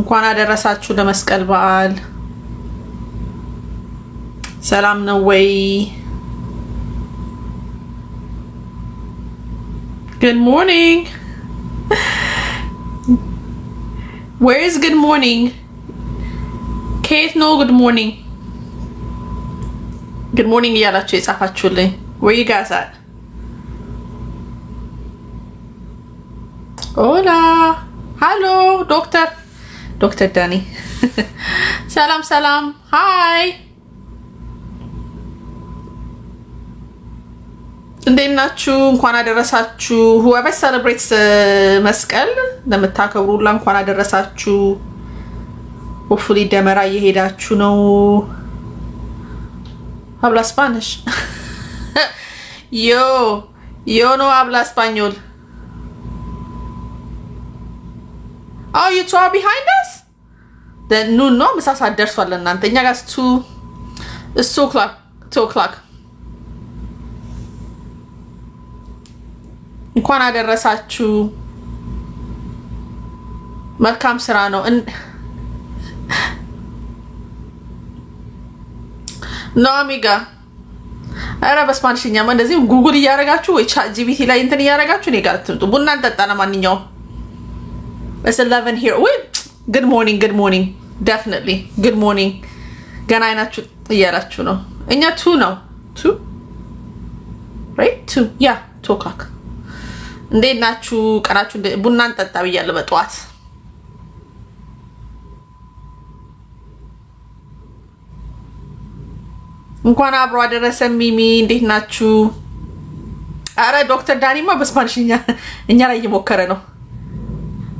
እንኳን አደረሳችሁ ለመስቀል በዓል። ሰላም ነው ወይ? Good morning. Where is good morning? Kate, no good morning. Good morning እያላችሁ የጻፋችሁልኝ. Where you guys at? Hola. Hello, Dr. Danny. Salam, salam. Hi. እንዴት ናችሁ? እንኳን አደረሳችሁ። whoever celebrates መስቀል ለምታከብሩላ እንኳን አደረሳችሁ። hopefully ደመራ እየሄዳችሁ ነው። habla Spanish. yo no habla español. Oh, you two are behind us? Then no, ምሳ ሰዓት ደርሷል እናንተ። እኛ ጋር it's 2 o'clock. እንኳን አደረሳችሁ። መልካም ስራ ነው። ነው አሚጋ አረ በስፓኒሽኛማ እንደዚህ ጉግል እያደረጋችሁ ወይ ቻት ጂፒቲ ላይ እንትን እያደረጋችሁ እኔ ጋር ትምጡ። ቡና እንጠጣ ለማንኛውም It's 11 here. Wait. Good morning. Definitely. Good morning. ገና አይናችሁ እያላችሁ ነው። እኛ 2 ነው። 2? Right? 2. Yeah, 2 o'clock. እንዴት ናችሁ? ቀናችሁ ቡና እንጠጣ ብያለሁ በጠዋት። እንኳን አብሮ አደረሰ ሚሚ። እንዴት ናችሁ? አረ ዶክተር ዳኒማ በስፓኒሽኛ እኛ ላይ እየሞከረ ነው።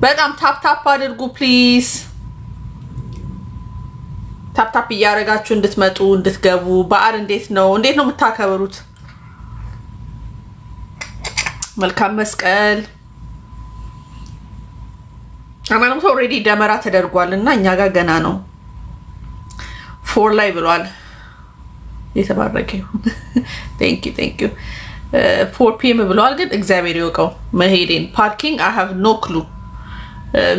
በጣም ታፕ አድርጉ ፕሊዝ። ታፕ እያደረጋችሁ እንድትመጡ እንድትገቡ። በዓል እንዴት ነው የምታከብሩት? መልካም መስቀል። አማኑም ኦልሬዲ ደመራ ተደርጓልና እኛ ጋር ገና ነው። 4 ላይ ብሏል። የተባረከ ይሁን። thank you 4 PM ብሏል። ግን እግዚአብሔር ይወቀው መሄዴን። ፓርኪንግ I have no clue።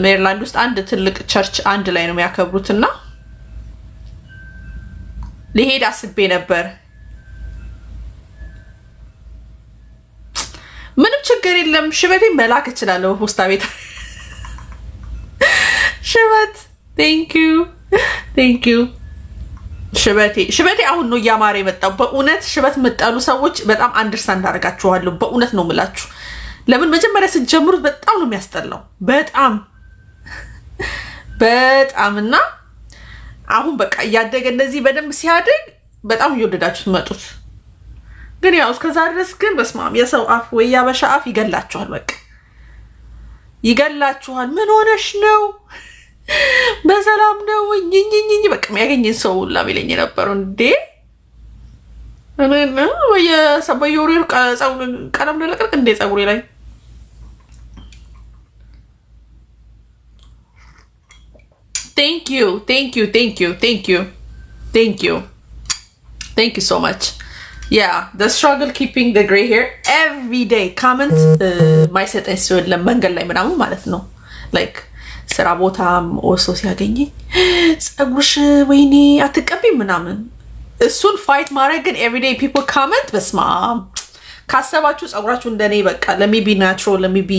ሜሪላንድ ውስጥ አንድ ትልቅ ቸርች አንድ ላይ ነው የሚያከብሩትና ሊሄድ አስቤ ነበር። ምንም ችግር የለም። ሽበቴ መላክ እችላለሁ ፖስታ ቤት። ሽበት thank you ሽበቴ አሁን ነው እያማረ የመጣው። በእውነት ሽበት መጣሉ ሰዎች በጣም አንደርስታንድ አደርጋችኋለሁ። በእውነት ነው የምላችሁ። ለምን መጀመሪያ ስትጀምሩት በጣም ነው የሚያስጠላው። በጣም እና አሁን በቃ እያደገ እንደዚህ በደንብ ሲያድግ በጣም እየወደዳችሁት መጡት። ግን ያው እስከዛ ድረስ ግን በስማም የሰው አፍ ወይ ያበሻ አፍ ይገላችኋል። በቃ ይገላችኋል። ምን ሆነሽ ነው? በሰላም ነው? ኝኝኝኝ በቃ የሚያገኝን ሰው ሁላ ቢለኝ ነበረው እንዴ እኔ በየሰበየሩ ቀለም ለለቀቅ እንዴ ጸጉሬ ላይ Thank you so much. Yeah, the struggle keeping the gray hair every day. Comment my set is so ለመንገድ ላይ ምናምን ማለት ነው። like ስራ ቦታም ኦሶ ሲያገኝ ጸጉርሽ ወይኔ አትቀቢ ምናምን እሱን ፋይት ማድረግ ግን everyday people comment በስማ ካሰባችሁ ጸጉራችሁ እንደኔ በቃ ለሚቢ ናቹራል ለሚቢ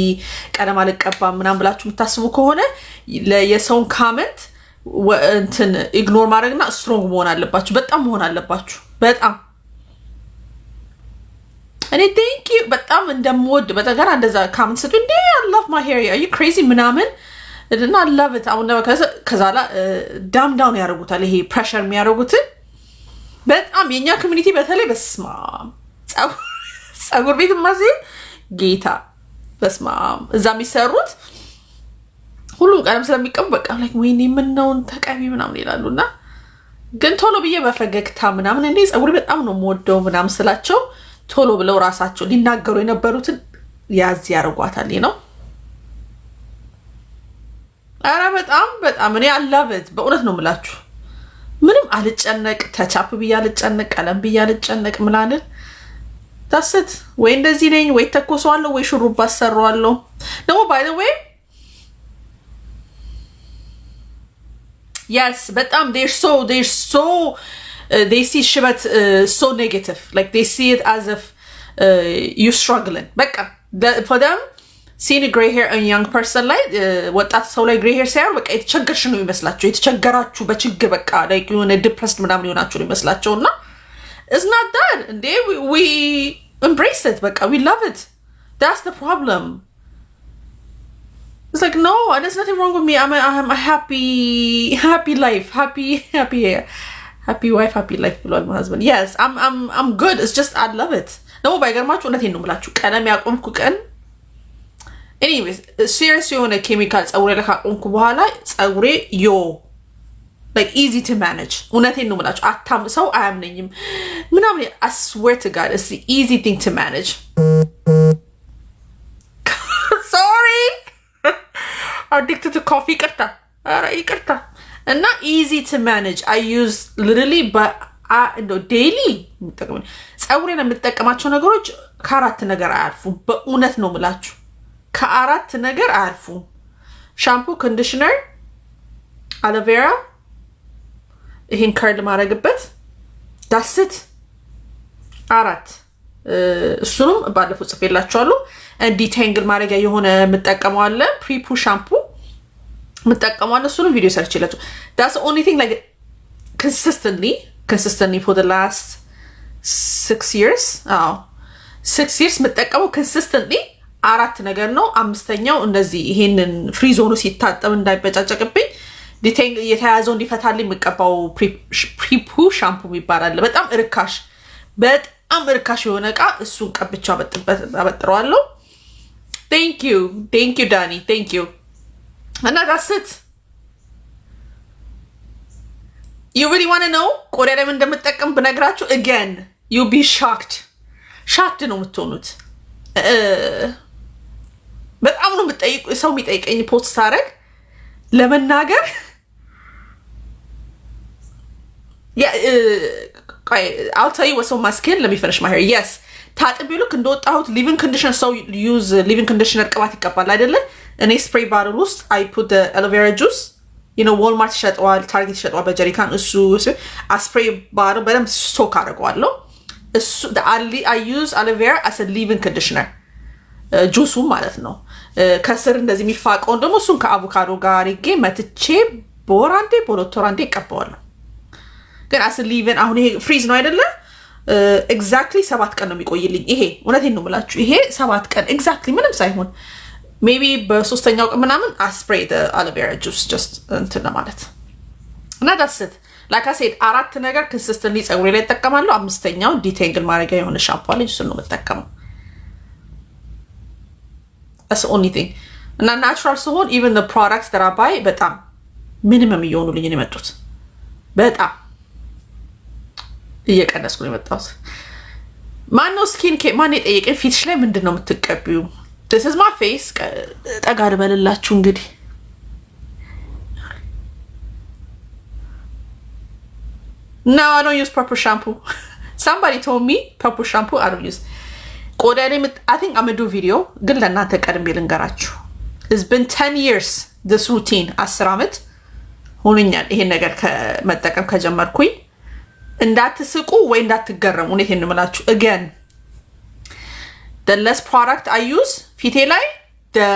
ቀለም አልቀባም ምናምን ብላችሁ የምታስቡ ከሆነ የሰውን ካመንት እንትን ኢግኖር ማድረግና ስትሮንግ መሆን አለባችሁ። በጣም መሆን አለባችሁ። በጣም እኔ thank you በጣም እንደምወድ በተገራ እንደዛ ካመንት ሰጡ እንዴ I love my hair. Are you crazy ምናምን እና I love it። አሁን ከዛላ ዳም ዳውን ያደርጉታል። ይሄ ፕሬሸር የሚያደርጉት በጣም የኛ ኮሚኒቲ በተለይ በስማ ጸጉር ቤት ማዘይ ጌታ በስማ እዛ የሚሰሩት ሁሉም ቀለም ስለሚቀቡ በቃ like ወይኔ ምን ነው ተቀቢ ምናምን ይላሉና ግን ቶሎ ብዬ በፈገግታ ምናምን እንዴ ጸጉር በጣም ነው የምወደው ምናምን ስላቸው ቶሎ ብለው ራሳቸው ሊናገሩ የነበሩትን ያዝ ያርጓታል ነው። አረ በጣም እኔ I love it በእውነት ነው የምላችሁ። ምንም አልጨነቅ ተቻፕ ብያ አልጨነቅ ቀለም ብያ አልጨነቅ ምናምን ታሰት ወይ እንደዚህ ነኝ ወይ ተኮሰዋለሁ ወይ ሹሩባ አሰራዋለሁ። ደግሞ by the way yes, በጣም they're so they see ሽበት so negative, like they see it as if you struggling. በቃ for them seeing a gray hair on a young person ላይ ወጣት ሰው ላይ gray hair ሳይሆን በቃ የተቸገርሽ ነው ይመስላቸው፣ የተቸገራችሁ በችግር በቃ like የሆነ depressed ምናምን ይሆናችሁ ነው ይመስላቸው እና it's not that እንዴ we embrace it በቃ we love it. That's the problem. It's like, no, there's nothing wrong with me. I'm a happy life, happy wife, happy life. Below my husband. Yes, I'm good. It's just I love it. No, by God, much nothing no mulachu. Kana me akum kukan. Anyways, serious yung chemicals. Awure like akum kubahala. Awure yo, like easy to manage. Nothing no mulachu. Atam so I am name. Minamni, I swear to God, it's the easy thing to manage. Sorry. Addicted to coffee karta and not easy to manage. I use literally but daily ፀጉሬን የምጠቀማቸው ነገሮች ከአራት ነገር አያልፉም። በእውነት ነው የምላችሁ ከአራት ነገር አያልፉም። ሻምፑ፣ ኮንዲሽነር፣ አሎቬራ፣ ይሄን ከርል ማድረግበት ዳስት አራት እሱንም ባለፈው ጽፌላችኋለሁ። ዲቴንግል ማድረጊያ የሆነ የምጠቀመው አለ ፕሪፑ ሻምፑ የምጠቀመው አለ እሱንም ቪዲዮ ሰርችላችሁ። that's the only thing like consistently for the last 6 years 6 years የምጠቀመው consistently አራት ነገር ነው። አምስተኛው እንደዚህ ይሄንን ፍሪ ዞኑ ሲታጠብ እንዳይበጫጨቅብኝ ዲቴንግ የተያዘው እንዲፈታልኝ የምቀባው ፕሪፑ ሻምፑ ይባላል። በጣም እርካሽ የሆነ እቃ እሱን ቀብቻ አበጥረዋለሁ። Thank you Danny, thank you. And that's it. You really want to know ቆዳ ላይ ምን እንደምጠቀም ብነግራችሁ again you'll be shocked ነው የምትሆኑት። በጣም ነው ሰው የሚጠይቀኝ ፖስት ሳደርግ ለመናገር I'll tell you what's on my skin. Let me finish my hair. Yes. ታጥቤ ልክ እንደወጣሁት ሊቪንግ ኮንዲሽነር ሰው ዩዝ ሊቪንግ ኮንዲሽነር ቅባት ይቀባል አይደለ? እኔ ስፕሬይ ባትል ውስጥ I put the aloe vera juice, you know, Walmart ይሸጠዋል፣ ታርጌት ይሸጠዋል በጀሪካን። እሱ ስፕሬይ ባትል በደንብ ስቶክ አደርገዋለሁ። እሱ I use aloe vera as a leave-in conditioner. ጁሱ ማለት ነው። ከስር እንደዚህ የሚፋቀውን ደግሞ እሱን ከአቮካዶ ጋር አድርጌ መትቼ በወር አንዴ በሁለት ወር አንዴ እቀባዋለሁ። ግን as a leave-in አሁን ይሄ ፍሪዝ ነው አይደለ? ኤግዛክትሊ 7 ቀን ነው የሚቆይልኝ። ይሄ እውነቴን ነው የምላችሁ። ይሄ 7 ቀን ኤግዛክትሊ ምንም ሳይሆን ሜቢ በሶስተኛው ቀን ምናምን አስፕሬይ aloe vera juice just እንትን ለማለት እና that's it. like I said አራት ነገር consistently ፀጉሬ ላይ እጠቀማለሁ። አምስተኛው ዲቴንግል ማድረጊያ የሆነ ሻምፑ አለኝ እሱን ነው የምጠቀመው። that's the only thing. እና ናቹራል ሲሆን even the products that I buy በጣም ሚኒመም እየሆኑልኝ ነው የመጡት። በጣም እየቀነስኩ ነው የመጣሁት። ማነው ስኪን ኬር ማን የጠየቀኝ ፊትሽ ላይ ምንድነው የምትቀቢው? this is my face ጠጋ ልበልላችሁ እንግዲህ no I don't use purple shampoo. somebody told me purple shampoo I don't use. ቆዳ ላይ I think I'm gonna do video ግን ለእናንተ ቀድሜ ልንገራችሁ። it's been 10 years this routine 10 ዓመት ሆኖኛል ይሄን ነገር ከመጠቀም ከጀመርኩኝ። እንዳትስቁ ወይ እንዳትገረሙ እኔን እንምላችሁ again the less product I use ፊቴ ላይ the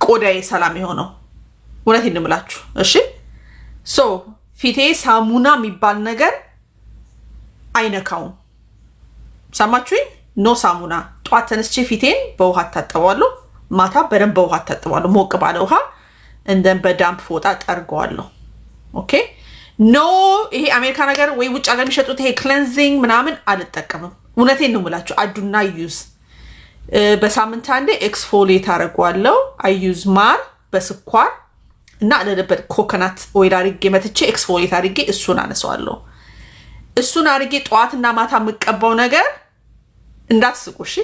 ቆዳዬ ሰላም ይሆነው እውነቴን እንምላችሁ። እሺ so ፊቴ ሳሙና የሚባል ነገር አይነካውም። ሰማችሁኝ? ኖ ሳሙና። ጧት ተነስቼ ፊቴን በውሃ ታጠባለሁ፣ ማታ በደንብ በውሃ ታጠባለሁ፣ ሞቅ ባለ ውሃ እንደን በዳምፕ ፎጣ ጠርገዋለሁ። ኦኬ ኖ ይሄ አሜሪካ ነገር ወይ ውጭ ሀገር የሚሸጡት ይሄ ክሌንዚንግ ምናምን አልጠቀምም። እውነቴን ነው የምላችሁ። አዱና ዩዝ በሳምንት አንዴ ኤክስፎሊየት አደርገዋለሁ። አይ ዩዝ ማር በስኳር እና ለለበት ኮኮናት ኦይል አድርጌ መትቼ ኤክስፎሊየት አድርጌ እሱን አነሳዋለሁ። እሱን አድርጌ ጠዋትና ማታ የምቀባው ነገር እንዳትስቁ እሺ።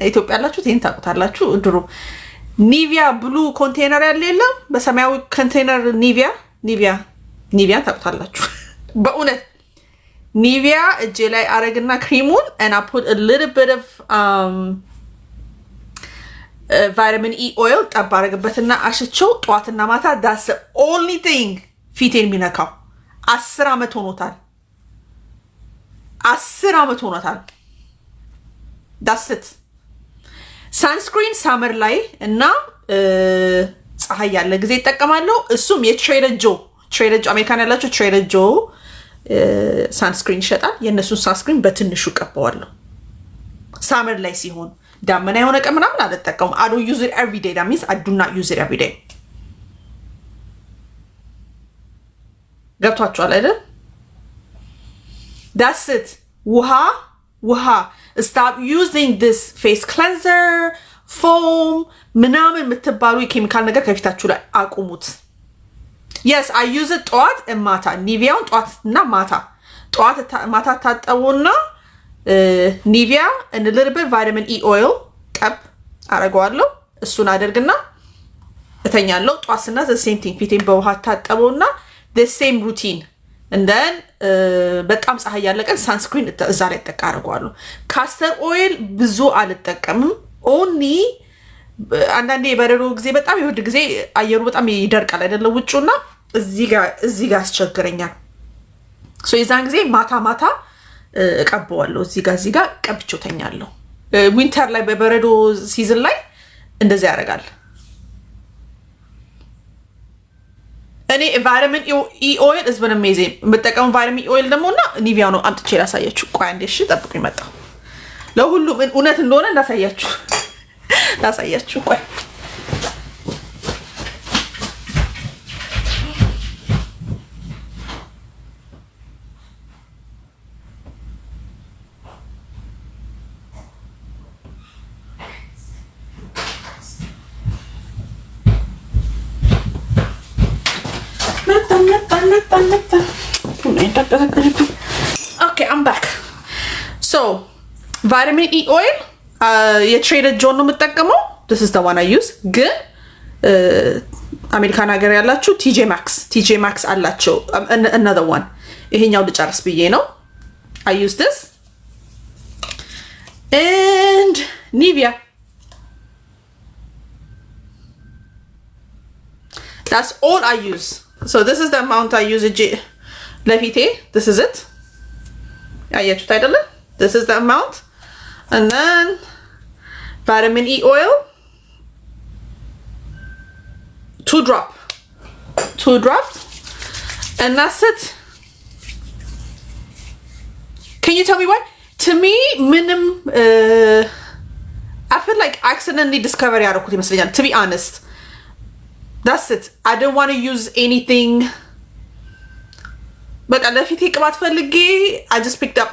ኢትዮጵያ ያላችሁ ይሄን ታውቁታላችሁ። ድሮ ኒቪያ ብሉ ኮንቴነር ያለ የለም በሰማያዊ ኮንቴነር ኒቪያ ታውቁታላችሁ። በእውነት ኒቪያ እጄ ላይ አረግና ክሪሙን and I put a little bit of vitamin E oil ጠብ አረግበትና አሽቸው ጧትና ማታ that's the only thing ፊቴን የሚነካው 10 ዓመት ሆኖታል። 10 ዓመት ሆኖታል። ዳስት ሳንስክሪን ሳመር ላይ እና ፀሐይ ያለ ጊዜ ይጠቀማለሁ። እሱም የትሬደር ጆ አሜሪካን ያላቸው ትሬደር ጆ ሳንስክሪን ይሸጣል። የእነሱን ሳንስክሪን በትንሹ ቀባዋለሁ ሳመር ላይ ሲሆን። ዳመና የሆነ ቀን ምናምን አልጠቀሙም። I don't use it every day. That means I do not use it every day. ገብቷችኋል አይደል? That's it. ውሃ stop using this face cleanser foam ምናምን የምትባሉ የኬሚካል ነገር ከፊታችሁ ላይ አቁሙት። yes I use it ጠዋት ማታ። ኒቪያውን ጠዋት እና ማታ ታጠቡና ኒቪያ and a little bit vitamin E oil ቀብ አረጋዋለሁ። እሱን አደርግና እተኛለሁ። ጠዋትና the same thing ፊቴን በውሃ ታጠቡና the same routine and then በጣም ፀሐይ ያለ ቀን ሳንስክሪን እዛ ላይ ተቃርጓለሁ። ካስተር ኦይል ብዙ አልጠቀምም። only አንዳንዴ የበረዶ ጊዜ በጣም ይወድ ጊዜ አየሩ በጣም ይደርቃል አይደለ? ውጪውና እዚህ ጋር ያስቸግረኛል። so የዛን ጊዜ ማታ እቀበዋለሁ። እዚህ ጋር ቀብቼው ተኛለሁ። ዊንተር ላይ በበረዶ ሲዝን ላይ እንደዚህ ያደርጋል። እኔ ቫይታሚን ኢ ኦይል is been amazing። የምጠቀመው ቫይታሚን ኢ ኦይል ደሞና ኒቪያ ነው። አምጥቼ ላሳያችሁ። ቆይ አንዴ እሺ ጠብቁኝ። መጣሁ ለሁሉም እውነት እንደሆነ ላሳያችሁ። ቆይ Okay, I'm back. So, vitamin E oil, የትሬደር ጆን ነው የምጠቀመው። This is the one I use. ግን አሜሪካን ሀገር ያላችሁ TJ Maxx አላቸው። Another one. ይሄኛው ልጨርስ ብዬ ነው። I use this. And Nivea. That's all I use. So this is the amount I use ለፊቴ. This is it. አያችሁት አይደለ? This is the amount. And then vitamin E oil. 2 drops. And that's it. Can you tell me why? To me, I feel like accidentally discovered ያደረኩት ይመስለኛል. To be honest. That's it. I don't want to use anything. በቃ ለፊቴ ቅባት ፈልጌ I just picked up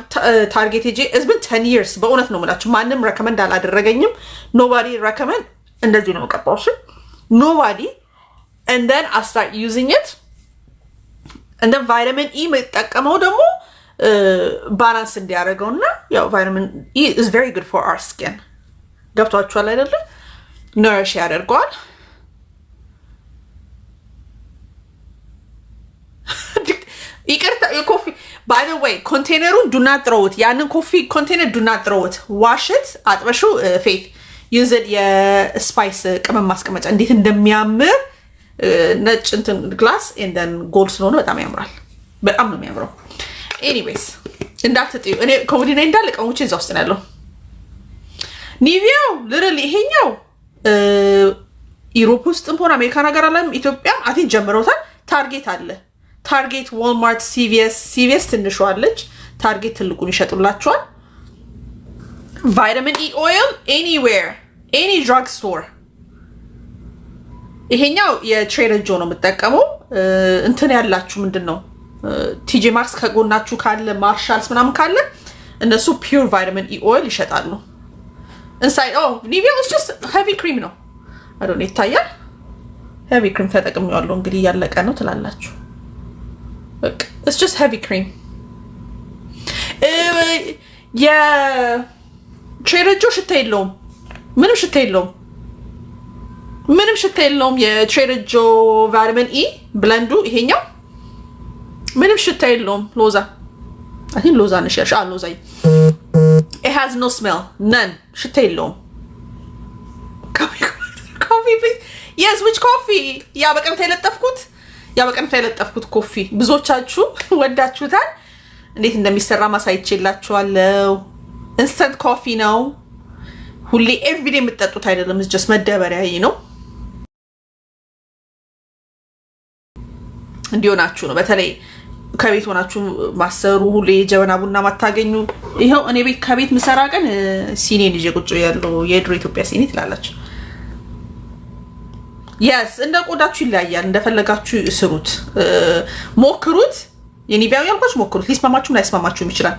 Target ሄጄ it's been 10 years በእውነት ነው የምላችሁ። ማንም recommend አላደረገኝም። Nobody recommend እንደዚህ ነው የምቀባው። እሺ nobody. And then I start using it. And then vitamin E መጠቀመው ደግሞ ባላንስ እንዲያደርገውና ያው vitamin E is very good for our skin. ገብቷችኋል አይደለ? nourish ያደርገዋል። ይቅርታ የኮፊ by the way ኮንቴነሩን do not throw it። ያንን ኮፊ ኮንቴነር do not throw it. wash it አጥበሹ ፌት use it የስፓይስ ቅመም ማስቀመጫ እንዴት እንደሚያምር ነጭ እንትን ግላስ and then gold ስለሆነ በጣም ያምራል። በጣም ነው የሚያምረው። anyways እንዳትጥዩ። እኔ ኮሞዲና እንዳለ ቀሞቼ እዛ ውስጥ ነው ያለው። ኒቪያው literally ይሄኛው ዩሮፕ ውስጥም ሆነ አሜሪካን ሀገር አለም ኢትዮጵያ አቲን ጀምረውታል። ታርጌት አለ። ታርጌት፣ ዋልማርት፣ ሲቪኤስ ትንሿ አለች። ታርጌት ትልቁን ይሸጡላችኋል። ቫይታሚን ኢ ኦይል anywhere any drug store። ይሄኛው የትሬደር ጆ ነው የምጠቀመው። እንትን ያላችሁ ምንድነው ቲጂ ማክስ ከጎናችሁ ካለ ማርሻልስ ምናምን ካለ እነሱ ፒውር ቫይታሚን ኢ ኦይል ይሸጣሉ። inside ኒቪያ is just heavy cream ነው። I don't know ይታያል። heavy cream ተጠቅሜዋለሁ። እንግዲህ ያለቀ ነው ትላላችሁ። Look, it's just heavy cream. የትሬደር ጆ ሽታ የለውም። ምንም ሽታ የለውም። የትሬደር ጆ ቫይታሚን ኢ ብለንዱ ይሄኛው ምንም ሽታ የለውም። ሎዛ I think ሎዛ ነሽ ያልሽ። ሎዛ it has no smell. none. ሽታ የለውም። coffee please. Yes, which coffee? ያ በቀምታ የለጠፍኩት ያ በቀን የለጠፍኩት ኮፊ ብዙዎቻችሁ ወዳችሁታል። እንዴት እንደሚሰራ ማሳይቼላችኋለሁ። ኢንስታንት ኮፊ ነው። ሁሌ ኤቭሪዴ የምትጠጡት አይደለም። እስ ጀስት መደበሪያ ነው እንዲሆናችሁ ነው። በተለይ ከቤት ሆናችሁ ማሰሩ ሁሌ ጀበና ቡና ማታገኙ ይሄው እኔ ቤት ከቤት ምሰራ ቀን ሲኔን ይዤ ቁጭ ያለው የድሮ ኢትዮጵያ ሲኒ ትላላችሁ። yes እንደ ቆዳችሁ ይለያያል። እንደፈለጋችሁ ስሩት፣ ሞክሩት። የኒቪያው ያልኳችሁ ሞክሩት። ሊስማማችሁም ላይስማማችሁም ይችላል።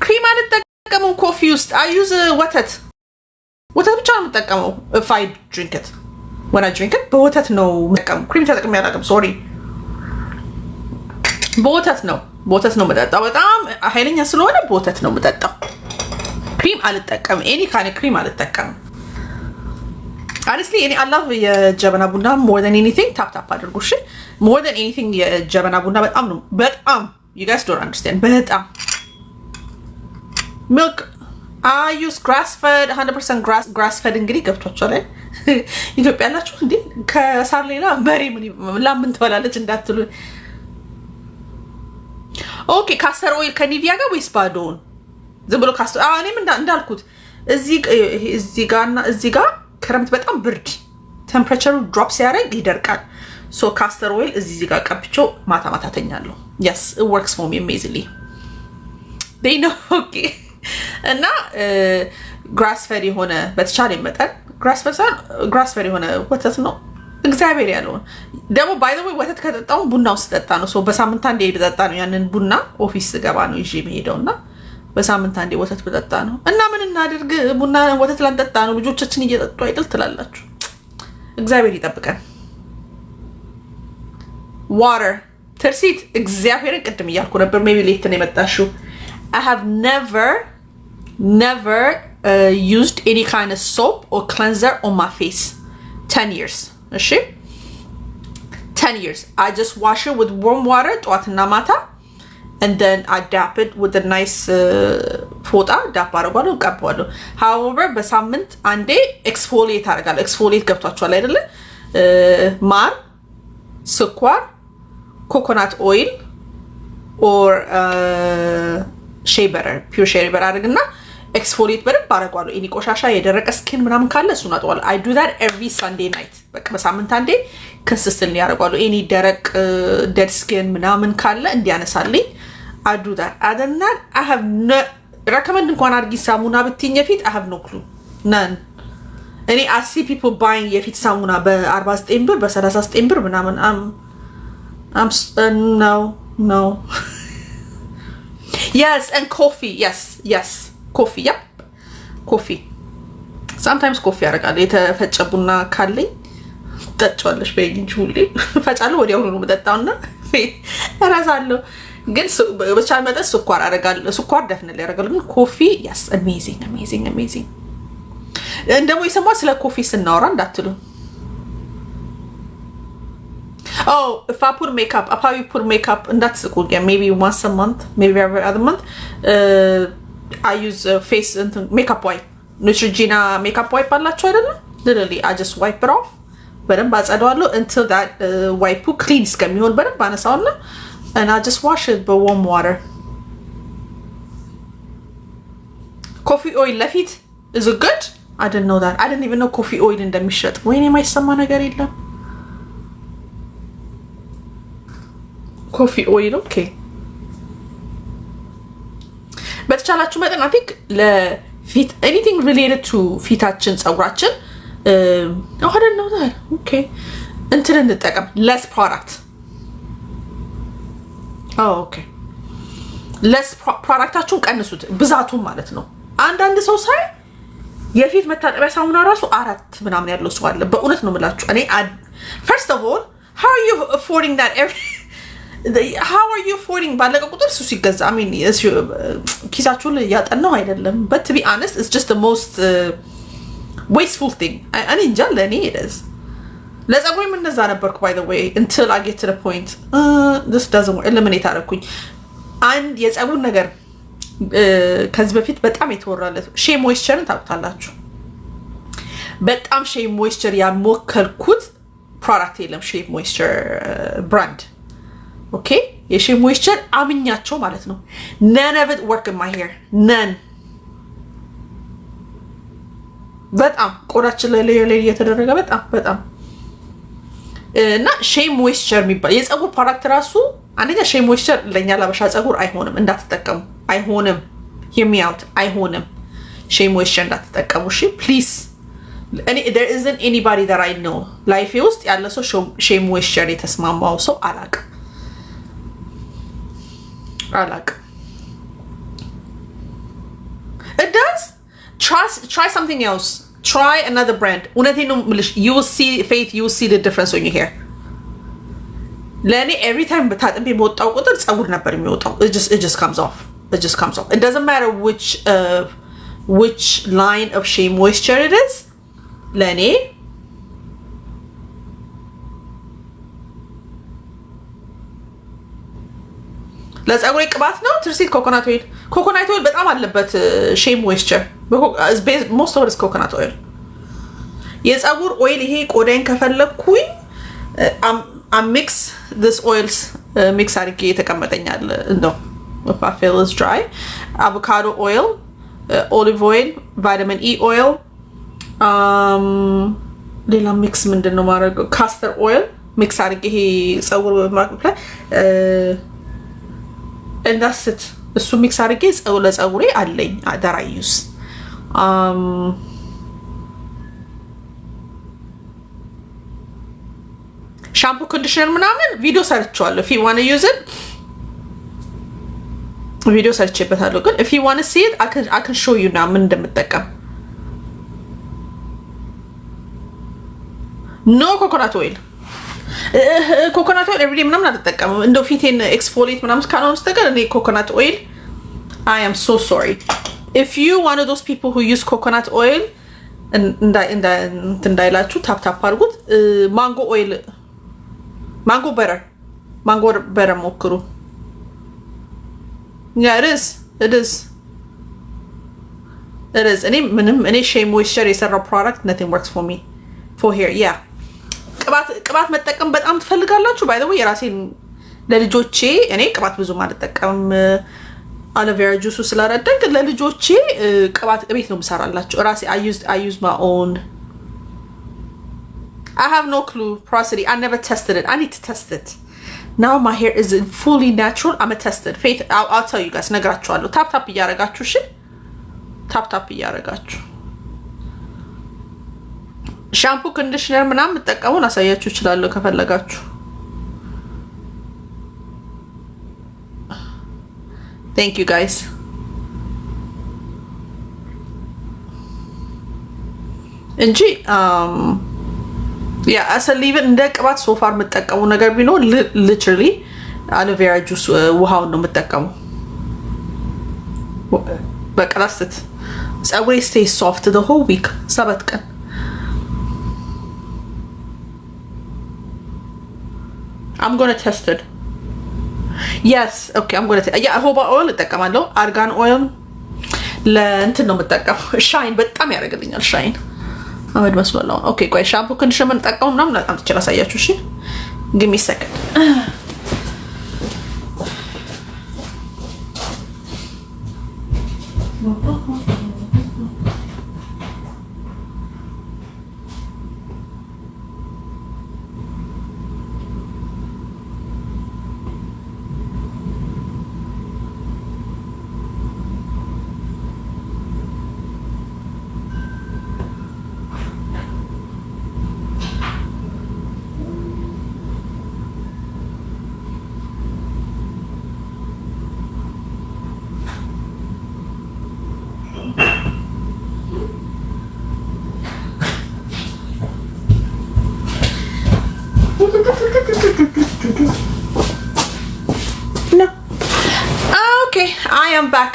ክሪም አልጠቀመው ኮፊ ውስጥ አዩዝ ወተት ብቻ ነው የምጠቀመው። if I drink it when I drink it በወተት ነው የምጠቀመው። ክሪም ተጠቅሜ አላውቅም። ሶሪ በወተት ነው የምጠጣው። በጣም ኃይለኛ ስለሆነ በወተት ነው የምጠጣው። ክሪም አልጠቀምም። ኤኒ ካን ክሪም አልጠቀምም። honestly I love የጀበና ቡና more than anything ታፕ አድርጉ እሺ። more than anything የጀበና ቡና በጣም you guys don't understand በጣም milk I use grass fed 100% grass fed እንግዲህ ገብቷችኋል። ኢትዮጵያ ያላችሁ እንዴ ከሳር ሌላ በሬ ምን ትበላለች እንዳትሉ። ኦኬ ካስተር ኦይል ከኒቪያ ጋር ወይስ ባዶን? ዝም ብሎ ካስተር እኔም እንዳልኩት እዚህ ጋርና እዚህ ጋር ክረምት በጣም ብርድ ቴምፕሬቸሩ ድሮፕ ሲያደርግ ይደርቃል። ሶ ካስተር ኦይል እዚህ ጋር ቀብቼው ማታ ተኛለሁ። yes it works for me amazingly they know okay እና ግራስ ፌድ የሆነ በተቻለ መጠን ግራስ ፌድ የሆነ ወተት ነው እግዚአብሔር ያለው። ደግሞ ባይ ዘ ወይ ወተት ከጠጣው ቡናው ስጠጣ ነው። ሶ በሳምንት አንዴ በጠጣ ነው ያንን ቡና ኦፊስ ገባ ነው ይዤ መሄደውና በሳምንት አንዴ ወተት በጠጣ ነው። እና ምን እናድርግ ቡና ወተት ላንጠጣ ነው ልጆቻችን እየጠጡ አይደል ትላላችሁ። እግዚአብሔር ይጠብቀን። ዋተር ትርሲት እግዚአብሔርን ቅድም እያልኩ ነበር። ሜቢ ሌት ነው የመጣሽው። I have never used any kind of soap or cleanser on my face 10 years. Okay? 10 years. I just wash it with warm water ጠዋትና ማታ and then I dap it with a nice ፎጣ ዳፕ አደርጋለሁ ቀባዋለሁ። however በሳምንት አንዴ exfoliate አደርጋለሁ። exfoliate ገብቷችኋል አይደለ? ማር፣ ስኳር፣ coconut oil or shea butter pure shea butter አድርግና ኤክስፎሊየት በደንብ አደርጋለሁ። እኔ ቆሻሻ የደረቀ ስኪን ምናምን ካለ እሱን አጥዋለሁ። I do that every Sunday night በቃ በሳምንት አንዴ consistently አደርጋለሁ። እኔ ደረቅ dead skin ምናምን ካለ እንዲያነሳልኝ I do that. other than that I have no recommend እንኳን አድርጊ ሳሙና ብትኝ የፊት I have no clue none. እኔ I see people buying የፊት ሳሙና በ49 ብር በ39 ብር ምናምን no yes and coffee yes coffee yep coffee sometimes coffee አደርጋለሁ። የተፈጨ ቡና ካለኝ ጠጫዋለሽ በእንጂ ሁሌ ፈጫለሁ። ወዲያው ነው የምጠጣውና እራሳለሁ። ግን በቻለ መጠን ስኳር አደርጋለሁ። ስኳር definitely አደርጋለሁ። ግን ኮፊ yes amazing እንደሞ ይሰማው ስለ ኮፊ ስናወራ እንዳትሉ። oh if I put makeup I probably put makeup and that's cool. Yeah, maybe once a month, maybe every other month. I use face and makeup wipe. Neutrogena makeup wipe አላችሁ አይደለ? Literally I just wipe it off በደንብ አጸዳዋለሁ until that wipe clean እስከሚሆን በደንብ አነሳውና and I just wash it with warm water. Coffee oil ለፊት is it good? I didn't know that. I didn't even know coffee oil እንደሚሸጥ። ወይኔ የማይሰማ ነገር የለም። coffee oil okay በተቻላችሁ መጠን I think ለፊት anything related to ፊታችን ጸጉራችን I don't know that okay እንትን እንጠቀም less product okay less productaችሁን ቀንሱት ብዛቱን ማለት ነው። አንዳንድ ሰው ሳይ የፊት መታጠቢያ ሳሙና ራሱ 4 ምናምን ያለው ሰው አለ። በእውነት ነው የምላችሁ። እኔ first of all how are you affording that how are you affording ባለቀ ቁጥር እሱ ሲገዛ I mean ኪሳችሁን ያጠናው አይደለም but to be honest it's just the most wasteful thing. እኔ እንጃ ለእኔ it is ለጸጉሬም እንደዛ ነበርኩ by the way until I get to the point this doesn't work eliminate አደረኩኝ። አንድ የጸጉር ነገር ከዚህ በፊት በጣም የተወራለት ሼ ሞይስቸርን ታውቃላችሁ በጣም ሼቭ ሞይስቸር ያሞከርኩት ፕሮዳክት የለም ሼቭ ሞይስቸር ብራንድ ኦኬ የሼቭ ሞይስቸር አምኛቸው ማለት ነው none of it work in my hair none በጣም ቆዳችን ላይ ሌየር እየተደረገ በጣም እና ሼቭ ሞይስቸር የሚባል የፀጉር ፕሮዳክት ራሱ አንደኛ ሼቭ ሞይስቸር ለኛ ላበሻ ፀጉር አይሆንም እንዳትጠቀሙ አይሆንም hear me out አይሆንም ሼቭ ሞይስቸር እንዳትጠቀሙ እሺ please there isn't anybody that I know life ውስጥ ያለ ሰው ሼቭ ሞይስቸር የተስማማው ሰው አላቅም it does try something else try another brand you will see faith you will see the difference on your hair every time በታጥቤ በወጣው ቁጥር ፀጉር ነበር የሚወጣው it just comes off it doesn't matter which line of shea moisture it is ለኔ ለፀጉሬ ቅባት ነው ትርሲት ኮኮናት ኦይል በጣም አለበት shea moisture most of it is coconut oil የፀጉር ኦይል ይሄ ቆዳዬን ከፈለኩኝ I mix this oils mix አድርጌ የተቀመጠኛል እንደው if I feel it's dry avocado oil olive oil vitamin E oil ሌላ ሚክስ ምንድነው ማድረገው castor oil mix አድርጌ ይሄ ፀጉር ማቅለጥ and that's it እሱ ሚክስ አድርጌ ለፀጉሬ አለኝ that I use shampoo conditioner ምናምን ቪዲዮ ሰርቻለሁ if you want to use it ቪዲዮ ሰርቼበታለሁ ግን if you want to see it I can show you now ምን እንደምጠቀም no coconut oil everyday ምናምን አልተጠቀምም እንደው ፊቴን exfoliate ምናምን ካልሆነ በስተቀር እኔ coconut oil I am so sorry if you one of those people who use coconut oil እንዳይላችሁ ታፕ አድርጉት mango butter ሞክሩ yeah it is እኔ shea moisture የሰራው product nothing works for me for hair yeah ቅባት መጠቀም በጣም ትፈልጋላችሁ by the way የራሴን ለልጆቼ እኔ ቅባት ብዙ አልጠቀምም አሎቬራ ጁስ ስላረደንክ ለልጆቼ ቅባት ቤት ነው የምሰራላችሁ ራሴ I use my own I have no clue porosity I never tested it I need to test it now my hair is fully natural I'm a tested faith I'll tell you guys ነግራችኋለሁ ታፕ እያረጋችሁ እሺ ታፕ እያረጋችሁ ሻምፑ ኮንዲሽነር ምናምን ተጠቀሙን አሳያችሁ ይችላል ከፈለጋችሁ thank you guys እንጂ yeah as a leave it እንደ ቅባት so far መጠቀሙ ነገር ቢኖር literally aloe vera juice ውሃውን ነው መጠቀሙ በቀላስት ፀጉሬ stay soft the whole week 7 ቀን I'm going to test it yes okay I'm going to yeah jojoba oil እጠቀማለሁ argan oil ለእንትን ነው የምጠቀመው ሻይን በጣም ያደርግልኛል ሻይን አመድ መስሏል ኦኬ ቆይ ሻምፑ ኮንዲሽነር እንጠቀም ምናምን በጣም ትችላ ሳያችሁ እሺ give me a second No. Okay, I am back.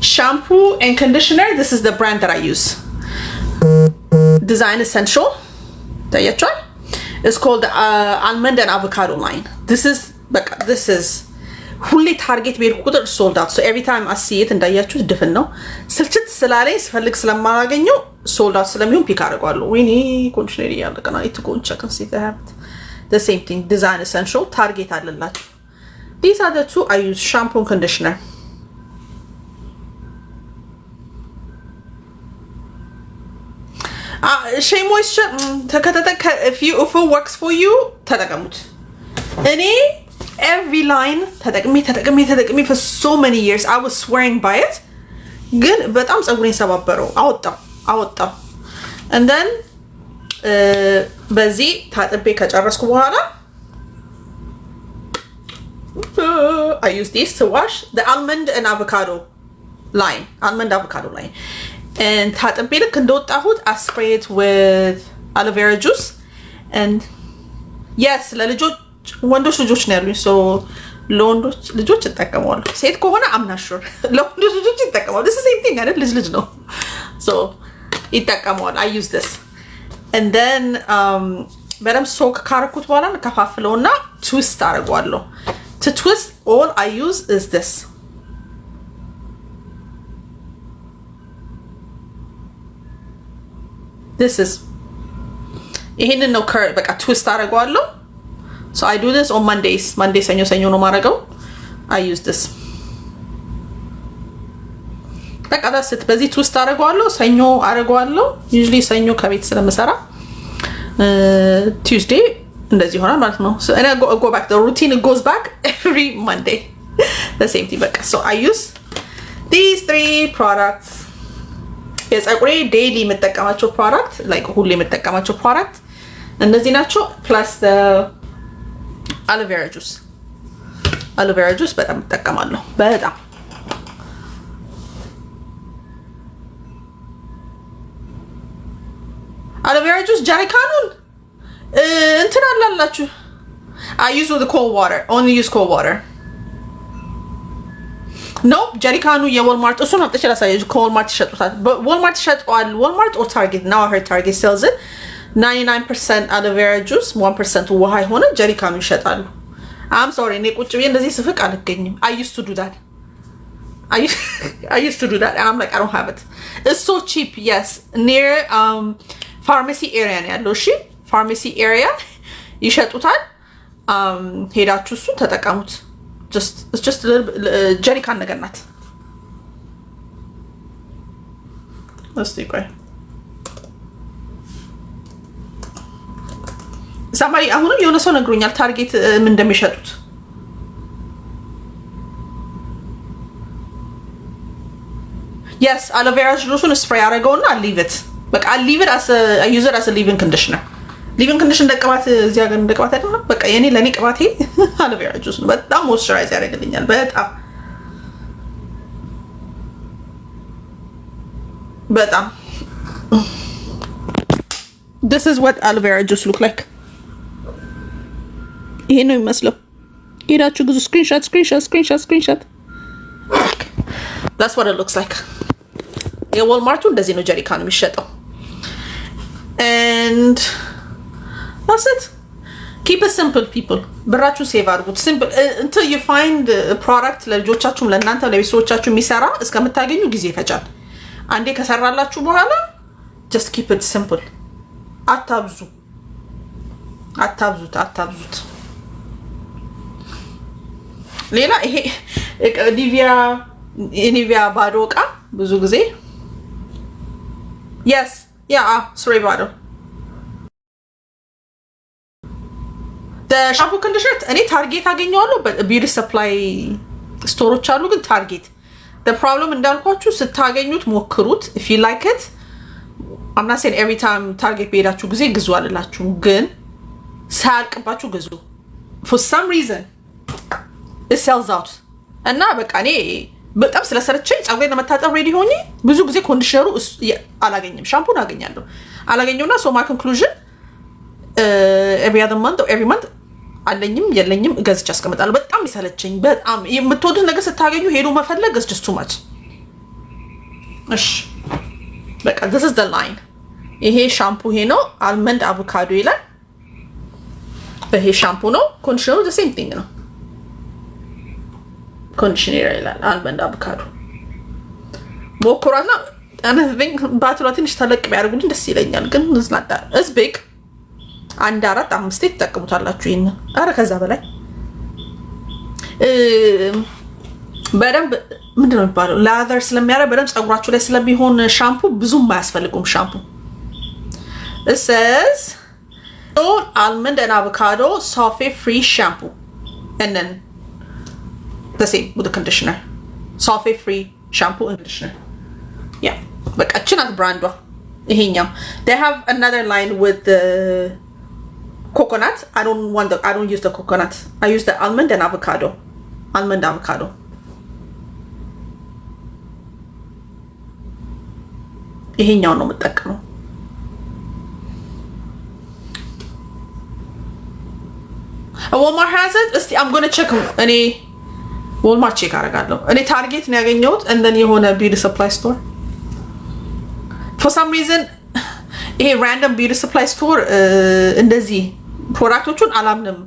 Shampoo and conditioner. This is the brand that I use. Design Essential. It's called the almond and avocado line. This is ሁሌ ታርጌት ቤት ቁጥር ሶልድ አውት። ሶ ኤቭሪ ታይም አሲየት እንዳያችሁት ድፍን ነው። ስልችት ስላለኝ ስፈልግ ስለማላገኘው ሶልድ አውት ስለሚሆን ፒክ አድርገዋለሁ። ወይኔ ኮንዲሽነር እያለቀ ነው። ኢት ጎን ቸክ ሲ ሀብት the same thing design essential target አለላችሁ። these are the two I use shampoo and conditioner. shea moisture if it works for you ተጠቀሙት። እኔ every line ተጠቅሜ for so many years I was swearing by it ግን በጣም ፀጉሬን ሰባበረው አወጣው and then በዚህ ታጥቤ ከጨረስኩ በኋላ I use this to wash the almond and avocado line and ታጥቤ ልክ እንደወጣሁት I spray it with aloe vera juice and yes ለልጆች ወንዶች ልጆች ነው ያሉኝ so ለወንዶች ልጆች ይጠቀማሉ። ሴት ከሆነ I'm not sure ለወንዶች ልጆች ይጠቀማሉ። this is the same thing አይደል? ልጅ ነው so ይጠቀማሉ። I use this and then በደምብ ሶክ ካረኩት በኋላ ከፋፍለውና ትዊስት አደርገዋለሁ። to twist all I use is this. this is ይሄንን ነው በቃ ትዊስት አደርገዋለሁ። so I do this on Mondays ሰኞ ነው ማረገው። I use this በቃ ዳስት በዚህ ትዊስት አደርገዋለሁ። ሰኞ አደርገዋለሁ usually ሰኞ ከቤት ስለምሰራ Tuesday እንደዚህ ይሆናል ማለት ነው። so and I go back the routine goes back every Monday the same thing በቃ so I use these 3 products. የፀጉሬ ዴይሊ የምጠቀማቸው ፕሮዳክት like ሁሌ የምጠቀማቸው ፕሮዳክት እነዚህ ናቸው plus the aloe vera juice በጣም እጠቀማለሁ በጣም aloe vera juice ጀሪካኑን እንትን አላላችሁ I use with the cold water only use cold water no ጀሪካኑ የወልማርት እሱን አጥቼ ላሳያችሁ ከወልማርት ይሸጡታል ወልማርት ይሸጣል ወልማርት or Target now I heard Target sells it 99% aloe vera juice 1% ውሃ የሆነ ጀሪካኑ ይሸጣሉ። I'm sorry እኔ ቁጭ ብዬ እንደዚህ ስፍቅ አልገኝም I used to do that and I'm like I don't have it. It's so cheap. Yes near pharmacy area ነው ያለው። እሺ pharmacy area ይሸጡታል። ሄዳችሁ እሱ ተጠቀሙት። it's just a little ጀሪካን ነገር ናት። እስቲ ቆይ ሰማይ አሁንም የሆነ ሰው ነግሮኛል ታርጌት ምን እንደሚሸጡት yes aloe vera juice spray አደረገውና leave it በቃ leave it as I use it as a leave-in conditioner ቅባት እዚህ ሀገር እንደ ቅባት አይደለም በቃ የኔ ለኔ ቅባቴ aloe vera juice ነው በጣም ሞይስቸራይዝ ያደርግልኛል በጣም this is what aloe vera juice look like ይሄ ነው የሚመስለው ሄዳችሁ ግዙ screenshot that's what it looks like የወልማርቱ እንደዚህ ነው ጀሪካኑ የሚሸጠው and that's it keep it simple people ብራችሁ ሴቭ አድርጉት simple until you find a product ለልጆቻችሁም ለእናንተ ለቤተሰቦቻችሁ የሚሰራ እስከምታገኙ ጊዜ ይፈጃል አንዴ ከሰራላችሁ በኋላ just keep it simple አታብዙት ሌላ ይሄ ኒቪያ ባዶ ዕቃ ብዙ ጊዜ yes yeah spray bottle the shampoo conditioner እኔ ታርጌት አገኘዋለሁ ቢዩቲ ሰፕላይ ስቶሮች አሉ ግን ታርጌት the problem እንዳልኳችሁ ስታገኙት ሞክሩት if you like it I'm not saying every time ታርጌት በሄዳችሁ ጊዜ ግዙ አልላችሁም ግን ሳያልቅባችሁ ግዙ for some reason it sells out እና በቃ እኔ በጣም ስለሰረቸኝ ፀጉሬን ለመታጠብ ሬዲ ሆኜ ብዙ ጊዜ ኮንዲሽነሩ አላገኝም ሻምፑን አላገኘውና so my conclusion every other month or every month አለኝም የለኝም ገዝቼ አስቀምጣለሁ በጣም ይሰለቸኝ በጣም የምትወዱት ነገር ስታገኙ ሄዶ መፈለግ is just too much እሺ በቃ this is the line ይሄ ሻምፑ ይሄ ነው አልመንድ አቮካዶ ይላል ይሄ ሻምፑ ነው ኮንዲሽነሩ the same thing ነው ኮንዲሽነር ይላል አልመንድ አቮካዶ ሞክሯትና ባትሏ ትንሽ ተለቅ ቢያደርጉልኝ ደስ ይለኛል። ግን ዝናዳ እዝቤክ 1-4-5 ተጠቅሙታላችሁ። ይሄን አረ ከዛ በላይ በደንብ ምንድነው የሚባለው ላዘር ስለሚያደርግ በደንብ ፀጉራችሁ ላይ ስለሚሆን ሻምፑ ብዙም አያስፈልጉም። ሻምፑ it says almond and avocado sulfate free shampoo and then the same with the conditioner sulfate free shampoo and conditioner yeah በቃ እቺናት ብራንዷ ይሄኛው they have another line with the coconut I don't use the coconut I use the almond and avocado ይሄኛው ነው የምጠቀመው Walmart has it እስቲ I'm going to check እኔ Walmart check አደርጋለሁ እኔ ታርጌት ነው ያገኘሁት and then የሆነ beauty supply store for some reason ይሄ random beauty supply store እንደዚህ ፕሮዳክቶቹን አላምንም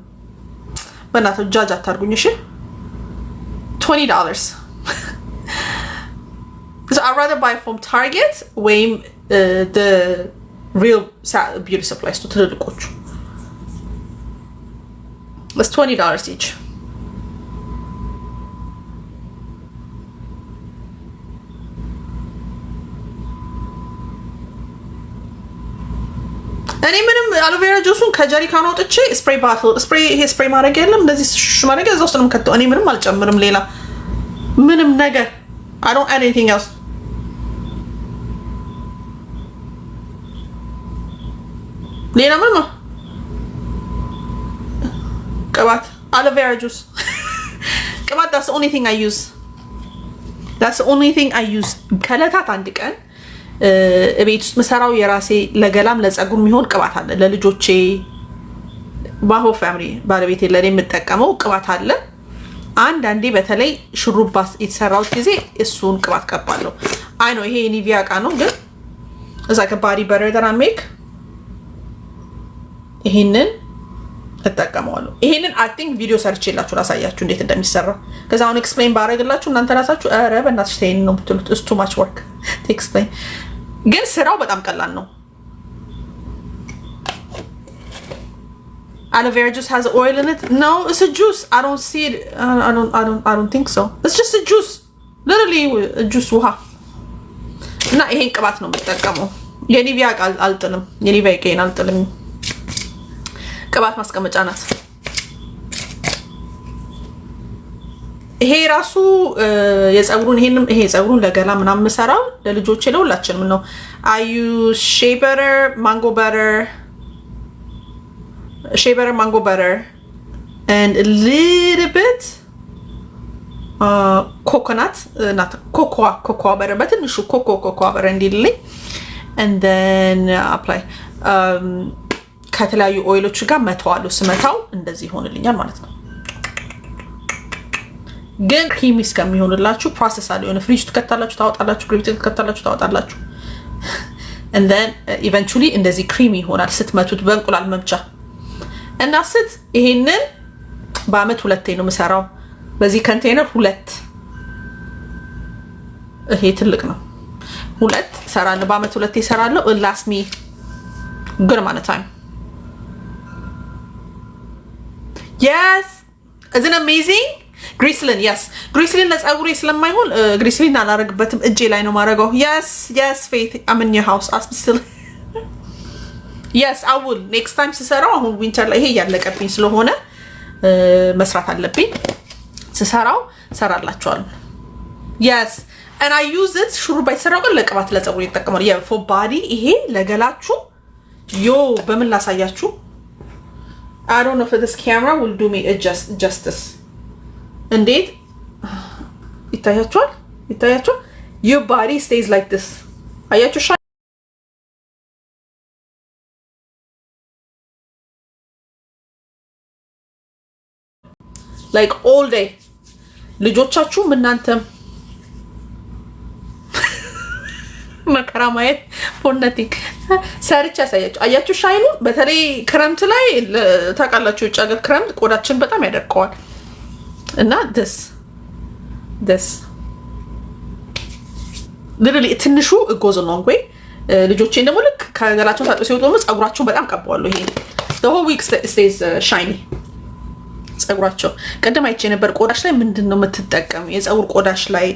በእናትህ ጃጅ አታርጉኝ እሺ $20 so I'd rather buy from Target ወይም the real beauty supply store ትልልቆቹ it's $20 each እኔ ምንም አሎቬራ ጁሱን ከጀሪካን አውጥቼ ስፕሬይ ባትል ስፕሬይ ማድረግ የለም እንደዚህ ማድረግ እዛ ውስጥ ነው የምከተው እኔ ምንም አልጨምርም ሌላ ምንም ነገር I don't add anything else ሌላ ምንም ቅባት አሎቬራ ጁስ ቅባት that's the only thing I use ከለታት አንድ ቀን ቤት ውስጥ መሰራው የራሴ ለገላም ለፀጉር የሚሆን ቅባት አለ ለልጆቼ ባሆ ፋሚሊ ባለቤቴ ለኔ የምጠቀመው ቅባት አለ አንዳንዴ በተለይ ሽሩባስ የተሰራው ጊዜ እሱን ቅባት ቀባለሁ አይ ነው ይሄ ኒቪያ ቃ ነው ግን እዛ ከባዲ በረር that I make ይሄንን ተጠቀመዋለሁ ይሄንን I think ቪዲዮ ሰርቼላችሁ ላሳያችሁ እንዴት እንደሚሰራ ከዛ አሁን ኤክስፕሌን ባረግላችሁ እናንተ ራሳችሁ አረ በእናትሽ ተይኝ ነው ብትሉት it's too much work to explain ግን ስራው በጣም ቀላል ነው aloe vera juice has oil in it no it's a juice I don't see it I don't think so it's just a juice literally a juice ውሃ እና ይሄን ቅባት ነው የምጠቀመው የኒቪያ ቃል አልጥልም የኒቪያ ቄን አልጥልም ቅባት ማስቀመጫ ናት ይሄ ራሱ የፀጉሩን ይሄ ፀጉሩን ለገላ ምናምን መሰራው ለልጆቼ ለሁላችንም ነው I use shea butter mango butter and a little bit coconut not cocoa butter በትንሹ cocoa butter እንዲልኝ and then apply ከተለያዩ ኦይሎች ጋር መተዋለሁ ስመታው እንደዚህ ሆነልኛል ማለት ነው ግን ክሪሚ እስከሚሆንላችሁ ፕሮሰስ አለ የሆነ ፍሪጅ ትከታላችሁ ታወጣላችሁ ግሪፕ ትከታላችሁ ታወጣላችሁ and then eventually እንደዚህ ክሪሚ ይሆናል ስትመቱት በእንቁላል መምቻ እና ይሄንን በአመት ሁለቴ ነው የምሰራው በዚህ ኮንቴነር ሁለት ይሄ ትልቅ ነው ሁለት ሰራለሁ በአመት ሁለቴ ሰራለሁ it lasts me good amount of time yes isn't it amazing ግሪስሊን yes ግሪስሊን ለፀጉሬ ስለማይሆን ግሪስሊን አላረግበትም እጄ ላይ ነው ማረጋው yes faith I'm in your house ask me still yes I will next time ስሰራው አሁን ዊንተር ላይ ይሄ ያለቀብኝ ስለሆነ መስራት አለብኝ ስሰራው ሰራላችኋለሁ yes and I use it ሹሩባ ይሰራው ግን ለቅባት ለፀጉሬ ይጠቀማል yeah for body ይሄ ለገላችሁ በምን ላሳያችሁ I don't know if this camera will do me justice እንዴት ይታያችኋል your body stays like this አያችሁ like all day ልጆቻችሁም እናንተም መከራ ማየት for nothing ሰርች ያሳያችሁ አያችሁ ሻይኑ በተለይ ክረምት ላይ ታውቃላችሁ ጫገር ክረምት ቆዳችን በጣም ያደርቀዋል እና this ደስ ልልይ ትንሹ ጎዝ ነው ወይ ልጆቼን ደግሞ ልክ ከገላቸው ታጥበው ሲወጡ ደግሞ ፀጉራቸውን በጣም ቀባዋለሁ። ይሄ the whole week stays shiny ፀጉራቸው። ቅድም አይቼ ነበር ቆዳሽ ላይ ምንድን ነው የምትጠቀም የፀጉር ቆዳሽ ላይ